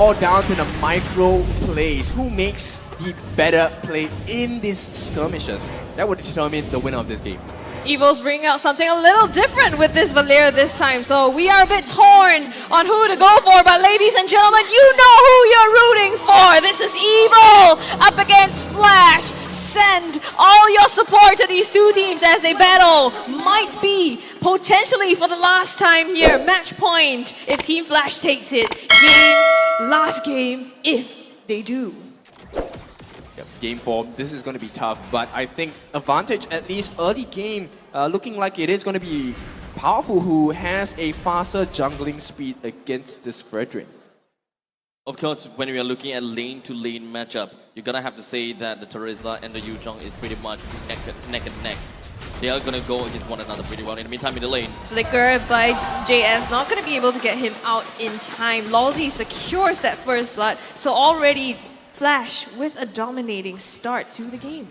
all down to the micro plays. Who makes the better play in these skirmishes? That would determine the winner of this game. Evil's bringing out something a little different with this Valier this time, so we are a bit torn on who to go for, but ladies and gentlemen, you know who you're rooting for! This is Evil up against Flash! Send all your support to these two teams as they battle. Might be, potentially for the last time here, match point if Team Flash takes it. Last game, if they do. Yep, game 4, this is going to be tough, but I think advantage at least early game, looking like it is going to be Powerful, who has a faster jungling speed against this Fredrin. Of course, when we are looking at lane-to-lane matchup, you're gonna have to say that the Terizla and the Yuzhong is pretty much neck and neck. They are gonna go against one another pretty well. In the meantime, in the lane, Flicker by JS, not going to be able to get him out in time. Lawsy secures that first blood, so already Flash with a dominating start to the game.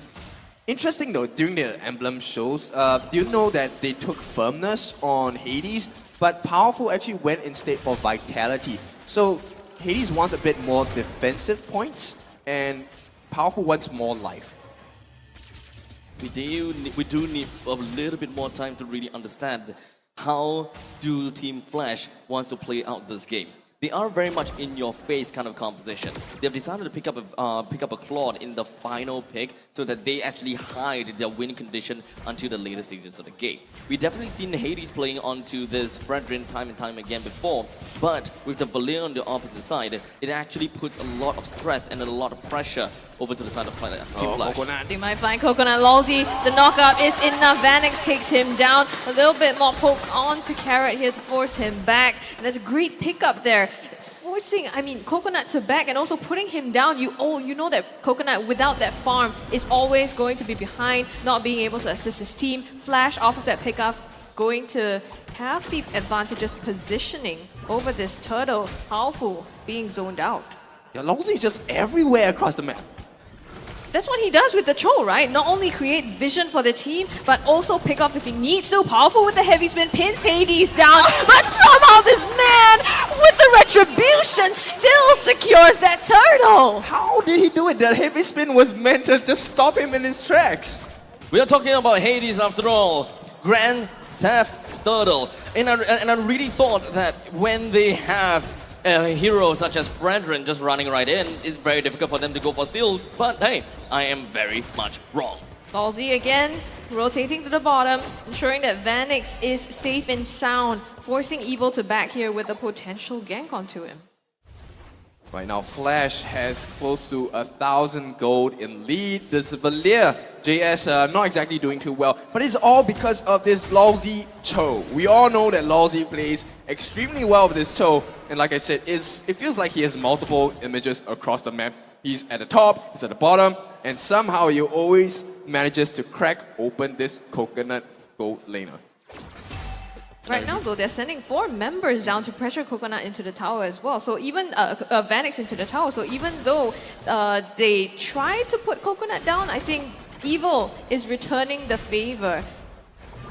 Interesting though, during the emblem shows, do you know that they took firmness on Hades, but Powerful actually went instead for vitality. So Hades wants a bit more defensive points, and Powerful wants more life. we do need a little bit more time to really understand how do Team Flash wants to play out this game. They are very much in your face kind of composition. They've decided to pick up a Claude in the final pick so that they actually hide their win condition until the later stages of the game. We've definitely seen Hades playing onto this Fredrin time and time again before, but with the Valier on the opposite side, it actually puts a lot of stress and a lot of pressure over to the side of Team Flash. Coconut. They might find Coconut Lawsy. The knockup is enough. Vanix takes him down. A little bit more poke on to Carrot here to force him back. And that's a great pickup there. Forcing, Coconut to back and also putting him down. You know that Coconut without that farm is always going to be behind, not being able to assist his team. Flash off of that pickup, going to have the advantageous positioning over this turtle. Powerful being zoned out. Yeah, Lawsy is just everywhere across the map. That's what he does with the Cho, right? Not only create vision for the team, but also pick up if he needs to. Powerful with the heavy spin, pins Hades down, but somehow this man with the retribution still secures that turtle. How did he do it? That heavy spin was meant to just stop him in his tracks. We are talking about Hades after all. Grand Theft Turtle. And I really thought that when they have a hero such as Fredrin just running right in, it's very difficult for them to go for steals, but hey, I am very much wrong. Ballsy again, rotating to the bottom, ensuring that Vanix is safe and sound, forcing Evil to back here with a potential gank onto him. Right now, Flash has close to 1,000 gold in lead. This Valier, JS not exactly doing too well, but it's all because of this Lawsy Cho. We all know that Lawsy plays extremely well with this Cho, and like I said, it feels like he has multiple images across the map. He's at the top, he's at the bottom, and somehow he always manages to crack open this Coconut gold laner. Right now, though, they're sending 4 members down to pressure Coconut into the tower as well. So even Vanix into the tower. So even though they try to put Coconut down, I think Evil is returning the favor.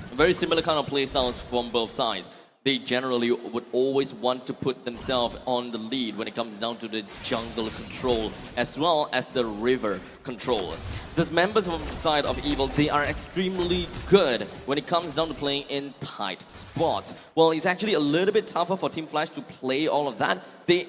Very similar kind of playstyles from both sides. They generally would always want to put themselves on the lead when it comes down to the jungle control as well as the river control. These members of the side of Evil, they are extremely good when it comes down to playing in tight spots. Well, it's actually a little bit tougher for Team Flash to play all of that. They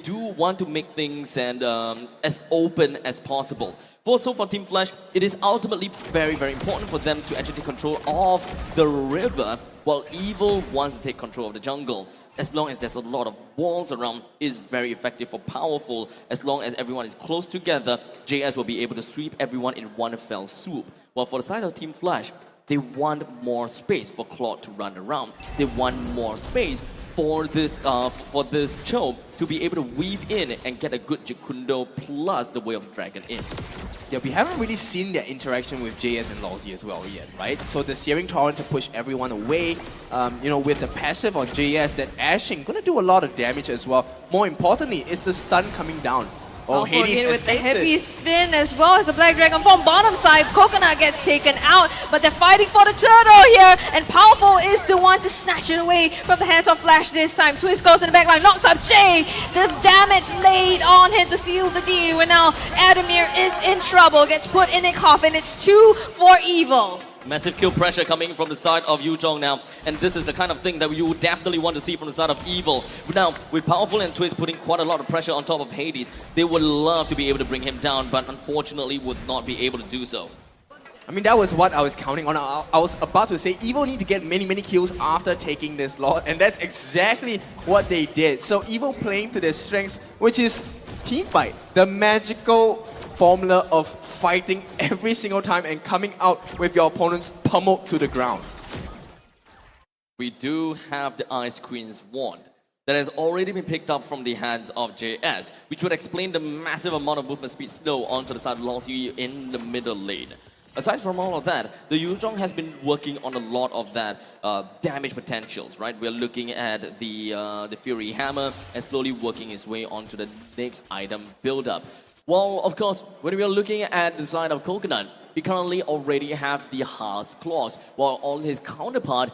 do want to make things as open as possible. For Team Flash, it is ultimately very, very important for them to actually control of the river, while Evil wants to take control of the jungle. As long as there's a lot of walls around, is very effective for Powerful. As long as everyone is close together, JS will be able to sweep everyone in one fell swoop. While for the side of Team Flash, they want more space for Claude to run around. They want more space for this Cho to be able to weave in and get a good Jacundo plus the Way of the Dragon in. Yeah, we haven't really seen their interaction with JS and Lawsy as well yet, right? So the Searing Torrent to push everyone away, with the passive on JS, that Ashing gonna do a lot of damage as well. More importantly, is the stun coming down. Oh, Powerful Hades in with the escaped it. heavy spin as well as the Black Dragon from bottom side. Coconut gets taken out, but they're fighting for the turtle here, and Powerful is the one to snatch it away from the hands of Flash this time. Twist goes in the backline, knocks up Jay. The damage laid on him to seal the deal, and now Adamir is in trouble, gets put in a coffin. It's 2 for Evil. Massive kill pressure coming from the side of Yuzhong now, and this is the kind of thing that you would definitely want to see from the side of Evil. Now, with Powerful and Twist putting quite a lot of pressure on top of Hades, they would love to be able to bring him down, but unfortunately would not be able to do so. I mean, that was what I was counting on. I was about to say Evil need to get many kills after taking this lot, and that's exactly what they did. So Evil playing to their strengths, which is team fight, the magical formula of fighting every single time and coming out with your opponents pummeled to the ground. We do have the Ice Queen's wand that has already been picked up from the hands of JS, which would explain the massive amount of movement speed slow onto the side of Lothi in the middle lane. Aside from all of that, the Yuzhong has been working on a lot of that damage potentials, right? We're looking at the Fury Hammer and slowly working his way onto the next item build-up. Well, of course, when we are looking at the side of Coconut, he currently already have the Heart's Claws, while on his counterpart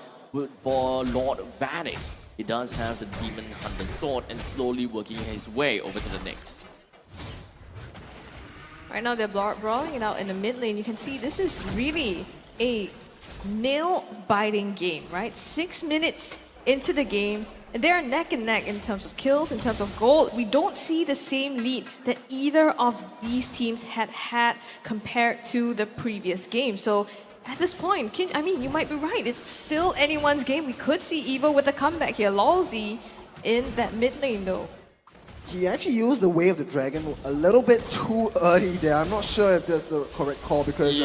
for Lord Vanix, he does have the Demon Hunter Sword and slowly working his way over to the next. Right now they're brawling it out in the mid lane. You can see this is really a nail-biting game, right? 6 minutes into the game, and they're neck and neck in terms of kills, in terms of gold. We don't see the same lead that either of these teams had compared to the previous game. So at this point, I mean, you might be right. It's still anyone's game. We could see Evo with a comeback here. Lawsy in that mid lane though. He actually used the Way of the Dragon a little bit too early there. I'm not sure if that's the correct call because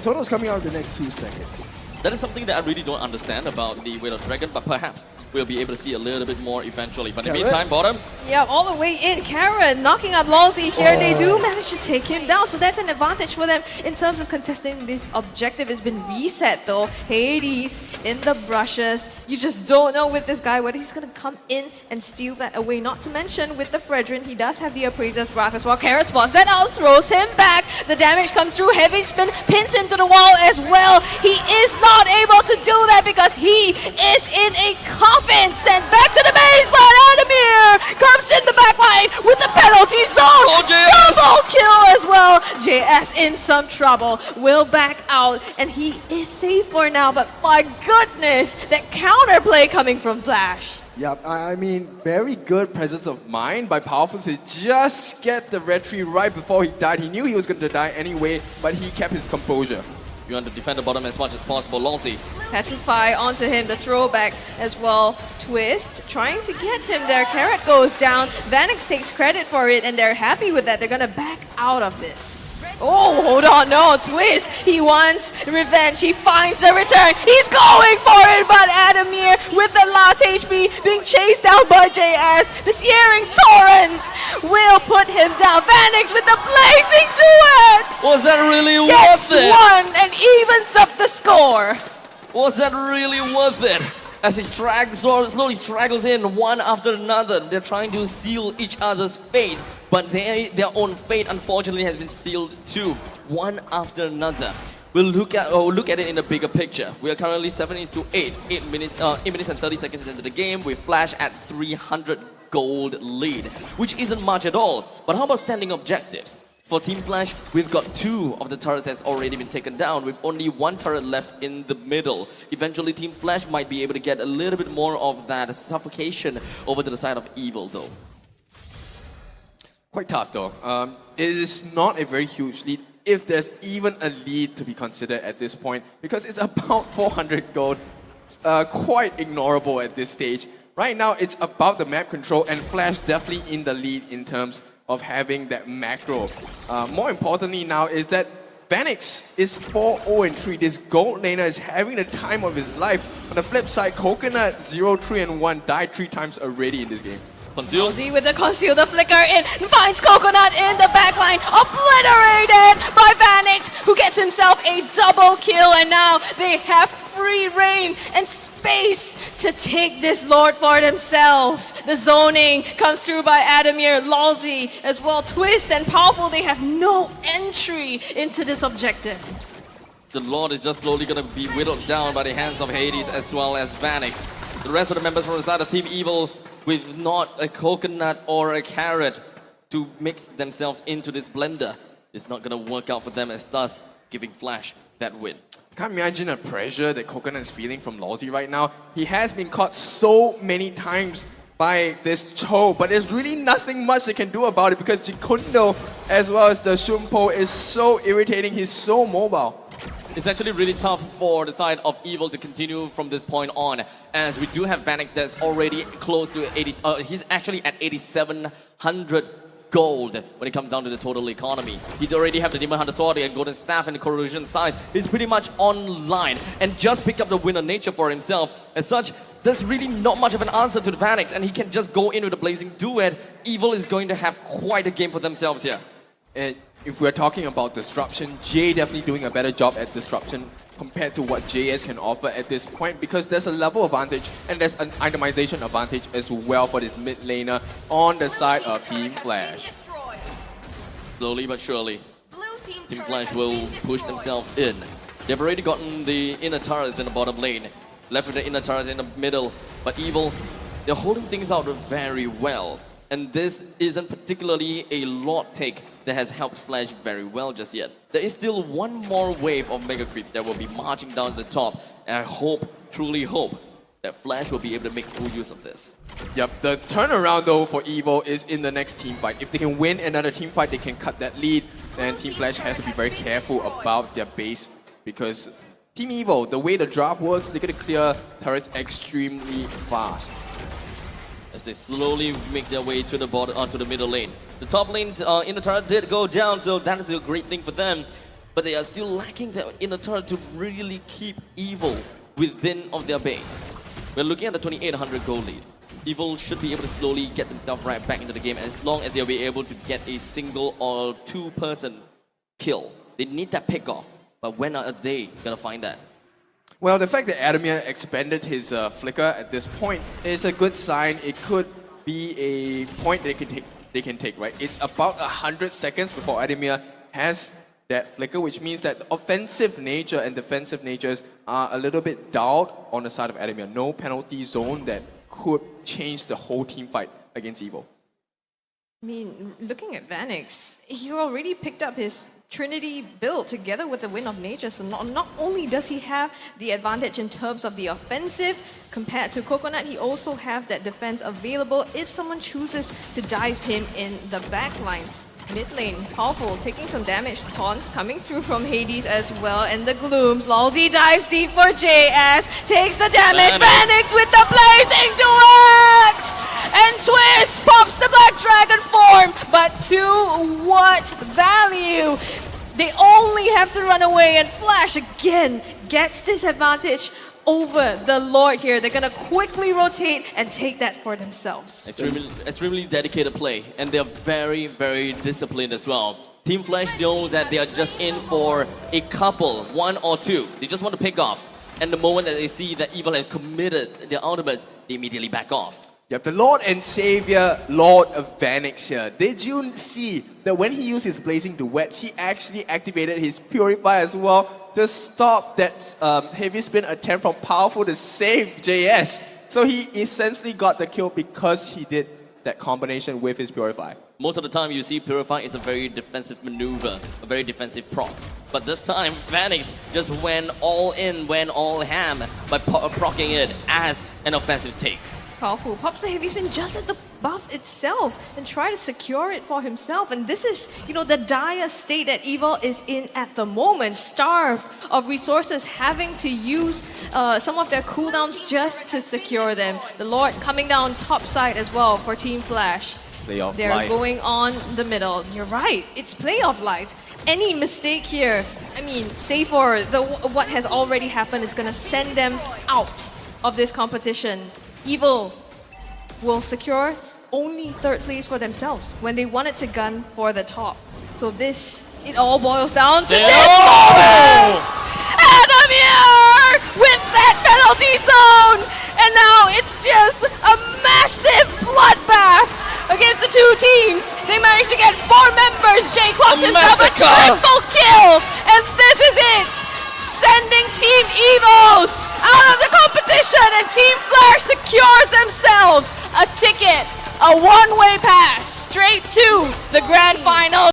Toto's coming out in the next 2 seconds. That is something that I really don't understand about the Way of the Dragon, but perhaps we'll be able to see a little bit more eventually. But in the Carrot? meantime, bottom, Yeah, all the way in. Karen knocking up Lawsy here. They do manage to take him down, so that's an advantage for them in terms of contesting this objective. Has been reset though. Hades in the brushes. You just don't know with this guy whether he's gonna come in and steal that away. Not to mention with the Fredrin, he does have the Appraiser's Wrath as well. Carrot spots that out, throws him back. The damage comes through. Heavy spin pins him to the wall as well. He is not able to do that because he is in a coffin. Sent back to the base, but Adamir comes in the back line with the penalty zone. Oh, JS. Double kill as well. JS in some trouble. Will back out, and he is safe for now. But my goodness, that counterplay coming from Flash. Yeah, I mean, Very good presence of mind by Powerful to just get the retreat right before he died. He knew he was going to die anyway, but he kept his composure. you want to defend the bottom as much as possible. Lawsy, Petrify onto him, the throwback as well. Twist, trying to get him there. Carrot goes down. Vanix takes credit for it, and they're happy with that. They're gonna back out of this. Oh, hold on, no, Twist. He wants revenge. He finds the return. He's going for it, but Adamir with the last HP being chased down by JS. The Searing Torrents will put him down. Vanix with the blazing duets. was that really Gets worth it? one and evens up the score. Was that really worth it? As he slowly straggles in one after another, they're trying to seal each other's fate, but their own fate unfortunately has been sealed too, one after another. We'll look at it in a bigger picture. We are currently 7-8, 8 minutes and 30 seconds into the game with Flash at 300 gold lead, which isn't much at all. But how about standing objectives? For Team Flash, we've got 2 of the turrets that's already been taken down, with only 1 turret left in the middle. Eventually, Team Flash might be able to get a little bit more of that suffocation over to the side of Evil, though. Quite tough though. It is not a very huge lead, if there's even a lead to be considered at this point, because it's about 400 gold. Quite ignorable at this stage. Right now, it's about the map control, and Flash definitely in the lead in terms of having that macro. More importantly now is that Vanix is 4-0-3. This gold laner is having the time of his life. On the flip side, Coconut 0-3-1 died 3 times already in this game. Conceal. Lowsy with the conceal, the flicker in, finds Coconut in the backline, obliterated by Vanix, who gets himself a double kill, and now they have free reign and space to take this Lord for themselves. The zoning comes through by Adamir, Lowsy as well, Twist and Powerful. They have no entry into this objective. The Lord is just slowly gonna be whittled down by the hands of Hades as well as Vanix. The rest of the members from the side of Team Evil with not a coconut or a carrot to mix themselves into this blender. It's not gonna work out for them, as thus giving Flash that win. Can't imagine the pressure that Coconut is feeling from Lawsy right now. He has been caught so many times by this Cho, but there's really nothing much they can do about it because Jikundo as well as the Shumpo is so irritating. He's so mobile. It's actually really tough for the side of Evil to continue from this point on, as we do have Vanix that's already close to 80. He's actually at 8,700 gold when it comes down to the total economy. He'd already have the Demon Hunter Sword and Golden Staff and the Corrosion side. He's pretty much online and just picked up the Wind of Nature for himself. As such, there's really not much of an answer to the Vanix, and he can just go in with the Blazing Duet. Evil is going to have quite a game for themselves here. And if we're talking about disruption, Jay definitely doing a better job at disruption compared to what JS can offer at this point, because there's a level advantage and there's an itemization advantage as well for this mid laner on the side of Team Flash. Slowly but surely, Team Flash will push themselves in. They've already gotten the inner turrets in the bottom lane, left with the inner turret in the middle, but Evil, they're holding things out very well. And this isn't particularly a Lord take that has helped Flash very well just yet. There is still one more wave of Mega Creeps that will be marching down the top, and I hope, truly hope, that Flash will be able to make full use of this. Yep, the turnaround though for Evo is in the next team fight. If they can win another team fight, they can cut that lead. And Team Flash has to be very careful about their base, because Team Evo, the way the draft works, they're gonna clear turrets extremely fast. As they slowly make their way to the bottom, onto the middle lane. The top lane in the turret did go down, so that is a great thing for them. But they are still lacking the inner turret to really keep Evil within of their base. We're looking at the 2,800 gold lead. Evil should be able to slowly get themselves right back into the game, as long as they'll be able to get a single or two-person kill. They need that pick-off, but when are they gonna find that? Well, the fact that Adamir expanded his flicker at this point is a good sign. It could be a point they can take, right? It's about 100 seconds before Adamir has that flicker, which means that the offensive nature and defensive natures are a little bit dulled on the side of Adamir. No penalty zone that could change the whole team fight against Evil. I mean, looking at Vanix, he's already picked up his Trinity build together with the Wind of Nature. So not only does he have the advantage in terms of the offensive compared to Coconut, he also have that defense available if someone chooses to dive him in the back line. Mid lane, Powerful, taking some damage. Taunts coming through from Hades as well, and the Glooms. Lawsy dives deep for JS, takes the damage. Vanix with the Blazing Duet! And Twist pops the Black Dragon form, but to what value? They only have to run away, and Flash again gets this advantage over the Lord here. They're gonna quickly rotate and take that for themselves. Extremely dedicated play, and they're very, very disciplined as well. Team Flash knows that they are just in for a couple, one or two. They just want to pick off. And the moment that they see that Evil has committed their ultimates, they immediately back off. Yep, the Lord and Savior, Lord of Vanix here. Did you see that when he used his Blazing Duet, he actually activated his Purify as well to stop that heavy spin attempt from Powerful to save JS. So he essentially got the kill because he did that combination with his Purify. Most of the time you see Purify is a very defensive maneuver, a very defensive proc. But this time, Vanix just went all in, went all ham by procking it as an offensive take. Powerful pops the heavy spin just at the buff itself and try to secure it for himself. And this is, the dire state that Evil is in at the moment, starved of resources, having to use some of their cooldowns just to secure them. The Lord coming down top side as well for Team Flash. Playoff They're life. going on the middle. You're right, it's playoff life. Any mistake here, save for what has already happened, is gonna send them out of this competition. Evil will secure only third place for themselves when they wanted to gun for the top. So this, it all boils down to this moment! Adamir with that penalty zone! And now it's just a massive bloodbath against the two teams. They managed to get 4 members. Jay clocks himself a triple kill! And this is it! Sending Team Evos out of the competition, and Team Flash secures themselves a ticket, a one-way pass straight to the grand